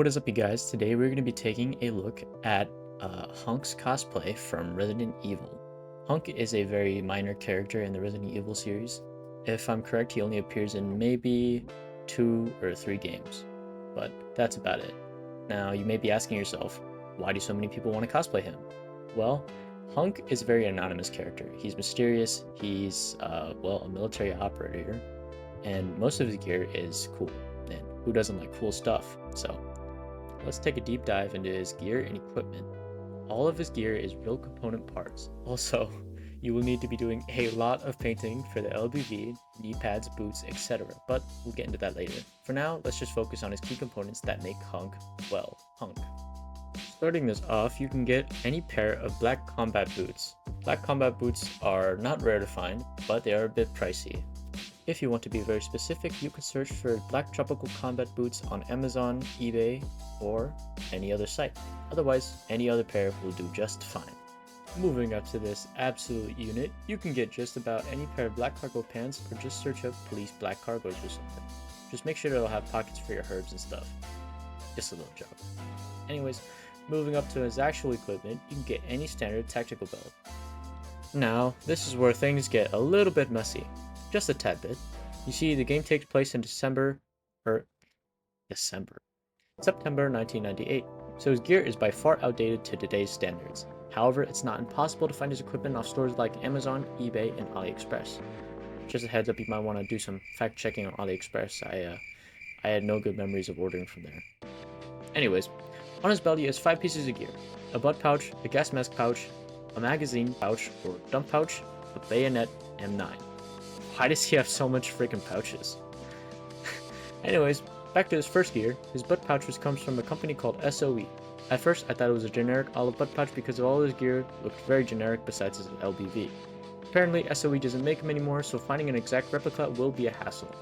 What is up, you guys? Today we're going to be taking a look at Hunk's cosplay from Resident Evil. Hunk is a very minor character in the Resident Evil series. If I'm correct, he only appears in maybe 2 or 3 games, but that's about it. Now, you may be asking yourself, why do so many people want to cosplay him? Well, Hunk is a very anonymous character. He's mysterious, he's, a military operator, and most of his gear is cool. And who doesn't like cool stuff? So, let's take a deep dive into his gear and equipment. All of his gear is real component parts. Also, you will need to be doing a lot of painting for the LBV, knee pads, boots, etc. But we'll get into that later. For now, let's just focus on his key components that make Hunk, well, Hunk. Starting this off, you can get any pair of black combat boots. Black combat boots are not rare to find, but they are a bit pricey. If you want to be very specific, you can search for black tropical combat boots on Amazon, eBay, or any other site. Otherwise, any other pair will do just fine. Moving up to this absolute unit, you can get just about any pair of black cargo pants or just search up police black cargos or something. Just make sure it'll have pockets for your herbs and stuff. Just a little joke. Anyways, moving up to his actual equipment, you can get any standard tactical belt. Now, this is where things get a little bit messy. Just a tad bit. You see, the game takes place in September 1998, so his gear is by far outdated to today's standards. However, it's not impossible to find his equipment off stores like Amazon, eBay, and AliExpress. Just a heads up, you might want to do some fact checking on AliExpress. I had no good memories of ordering from there. Anyways, on his belt he has 5 pieces of gear: a butt pouch, a gas mask pouch, a magazine pouch or dump pouch, a bayonet M9. Why does he have so much freaking pouches? Anyways, back to his first gear. His butt pouch comes from a company called SOE. At first, I thought it was a generic olive butt pouch because of all his gear looked very generic besides his LBV. Apparently, SOE doesn't make them anymore, so finding an exact replica will be a hassle.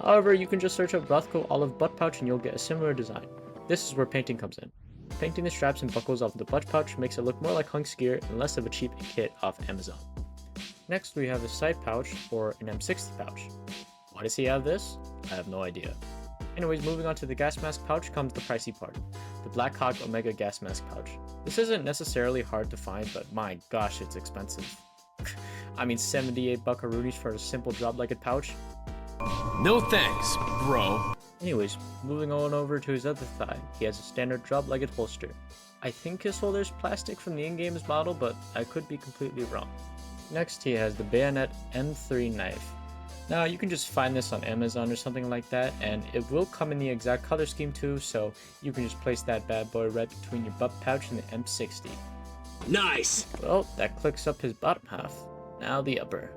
However, you can just search up Rothko olive butt pouch and you'll get a similar design. This is where painting comes in. Painting the straps and buckles off the butt pouch makes it look more like Hunk's gear and less of a cheap kit off Amazon. Next, we have a side pouch, or an M60 pouch. Why does he have this? I have no idea. Anyways, moving on to the gas mask pouch comes the pricey part, the Black Hawk Omega gas mask pouch. This isn't necessarily hard to find, but my gosh, it's expensive. I mean, 78 buckaroonies for a simple drop-legged pouch? No thanks, bro. Anyways, moving on over to his other thigh, he has a standard drop-legged holster. I think his holder is plastic from the in-game's model, but I could be completely wrong. Next, he has the bayonet M3 knife. Now, you can just find this on Amazon or something like that, and it will come in the exact color scheme too, so you can just place that bad boy right between your butt pouch and the M60. Nice! Well, that clicks up his bottom half. Now the upper.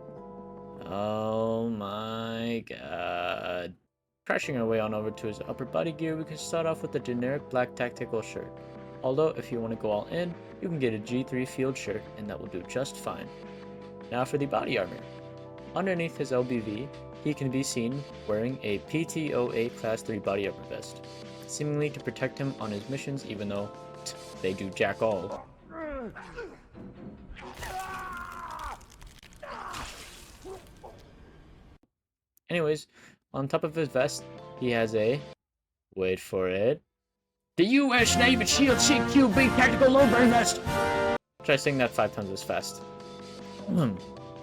Oh my god. Crashing our way on over to his upper body gear, we can start off with the generic black tactical shirt. Although, if you want to go all in, you can get a G3 field shirt, and that will do just fine. Now for the body armor. Underneath his LBV, he can be seen wearing a PTOA Class 3 body armor vest, seemingly to protect him on his missions even though they do jack all. Anyways, on top of his vest, he has a, wait for it, the US Navy Shield CQB Tactical Low Burn Vest! Try saying that 5 times as fast.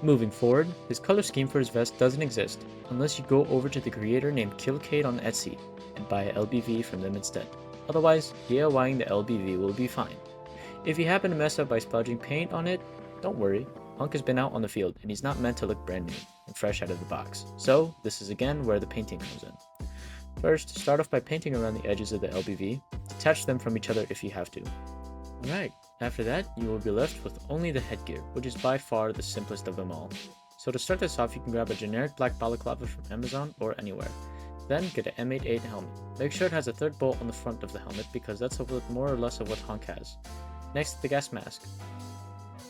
Moving forward, his color scheme for his vest doesn't exist, unless you go over to the creator named Killcade on Etsy and buy a LBV from them instead. Otherwise, DIYing the LBV will be fine. If you happen to mess up by splodging paint on it, don't worry, Hunk has been out on the field and he's not meant to look brand new and fresh out of the box. So, this is again where the painting comes in. First, start off by painting around the edges of the LBV, detach them from each other if you have to. Alright. After that, you will be left with only the headgear, which is by far the simplest of them all. So to start this off, you can grab a generic black balaclava from Amazon or anywhere. Then get an M88 helmet. Make sure it has a 3rd bolt on the front of the helmet because that's more or less of what Hunk has. Next, the gas mask.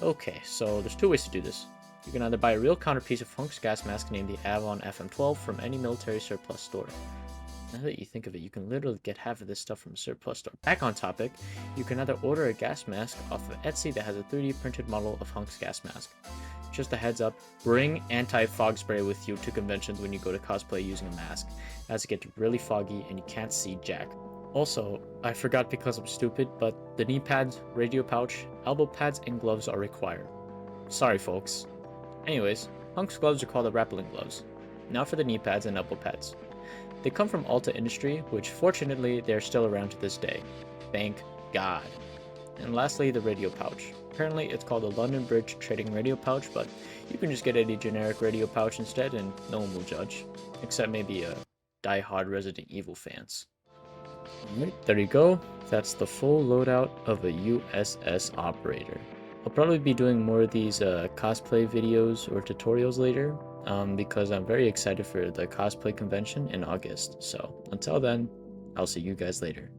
Okay, so there's 2 ways to do this. You can either buy a real counterpiece of Hunk's gas mask named the Avalon FM12 from any military surplus store. Now that you think of it, you can literally get half of this stuff from a surplus store. Back on topic, you can either order a gas mask off of Etsy that has a 3D printed model of Hunk's gas mask. Just a heads up, bring anti-fog spray with you to conventions when you go to cosplay using a mask, as it gets really foggy and you can't see jack. Also, I forgot because I'm stupid, but the knee pads, radio pouch, elbow pads, and gloves are required. Sorry, folks. Anyways, Hunk's gloves are called the Rappelling gloves. Now for the knee pads and elbow pads. They come from Alta Industry, which fortunately they're still around to this day. Thank God. And lastly, the radio pouch. Apparently it's called the London Bridge Trading Radio Pouch, but you can just get any generic radio pouch instead and no one will judge. Except maybe die-hard Resident Evil fans. Alright, there you go. That's the full loadout of a USS operator. I'll probably be doing more of these cosplay videos or tutorials later, because I'm very excited for the cosplay convention in August. So until then, I'll see you guys later.